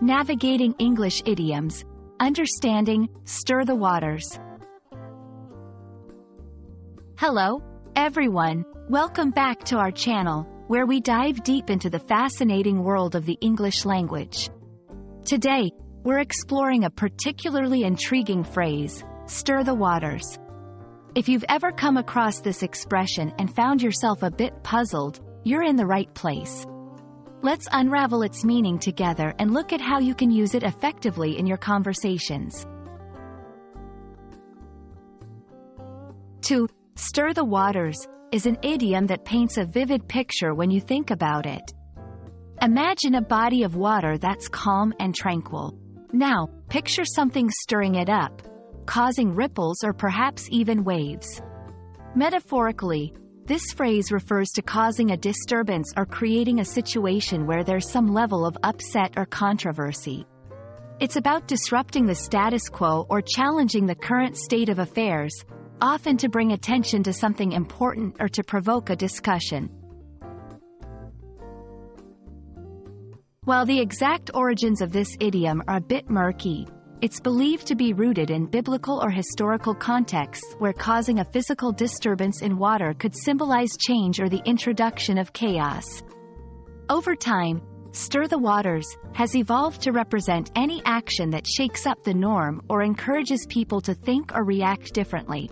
Navigating English Idioms, Understanding, Stir the Waters. Hello, everyone. Welcome back to our channel, where we dive deep into the fascinating world of the English language. Today, we're exploring a particularly intriguing phrase, stir the waters. If you've ever come across this expression and found yourself a bit puzzled, you're in the right place. Let's unravel its meaning together and look at how you can use it effectively in your conversations. To stir the waters is an idiom that paints a vivid picture when you think about it. Imagine a body of water that's calm and tranquil. Now, picture something stirring it up, causing ripples or perhaps even waves. Metaphorically, this phrase refers to causing a disturbance or creating a situation where there's some level of upset or controversy. It's about disrupting the status quo or challenging the current state of affairs, often to bring attention to something important or to provoke a discussion. While the exact origins of this idiom are a bit murky, it's believed to be rooted in biblical or historical contexts where causing a physical disturbance in water could symbolize change or the introduction of chaos. Over time, stir the waters has evolved to represent any action that shakes up the norm or encourages people to think or react differently.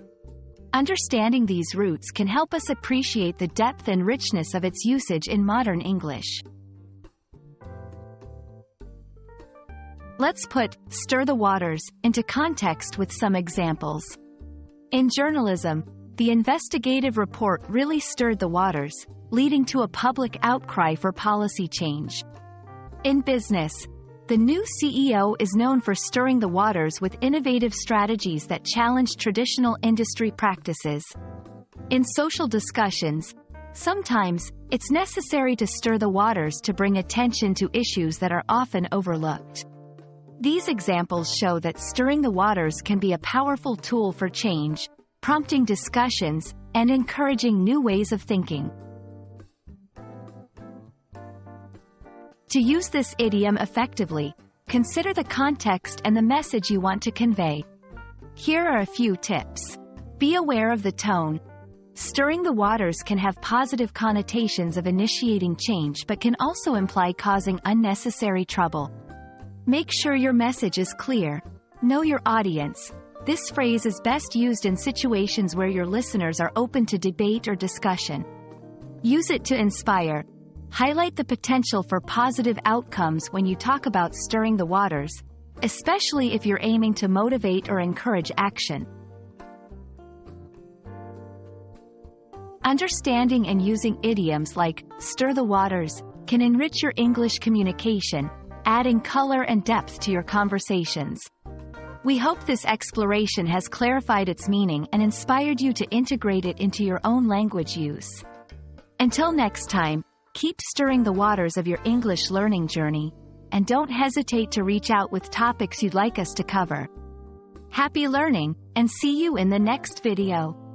Understanding these roots can help us appreciate the depth and richness of its usage in modern English. Let's put stir the waters into context with some examples. In journalism, the investigative report really stirred the waters, leading to a public outcry for policy change. In business, the new CEO is known for stirring the waters with innovative strategies that challenge traditional industry practices. In social discussions, sometimes it's necessary to stir the waters to bring attention to issues that are often overlooked. These examples show that stirring the waters can be a powerful tool for change, prompting discussions, and encouraging new ways of thinking. To use this idiom effectively, consider the context and the message you want to convey. Here are a few tips. Be aware of the tone. Stirring the waters can have positive connotations of initiating change but can also imply causing unnecessary trouble. Make sure your message is clear. Know your audience. This phrase is best used in situations where your listeners are open to debate or discussion. Use it to inspire. Highlight the potential for positive outcomes when you talk about stirring the waters, especially if you're aiming to motivate or encourage action. Understanding and using idioms like stir the waters can enrich your English communication, adding color and depth to your conversations. We hope this exploration has clarified its meaning and inspired you to integrate it into your own language use. Until next time, keep stirring the waters of your English learning journey, and don't hesitate to reach out with topics you'd like us to cover. Happy learning, and see you in the next video.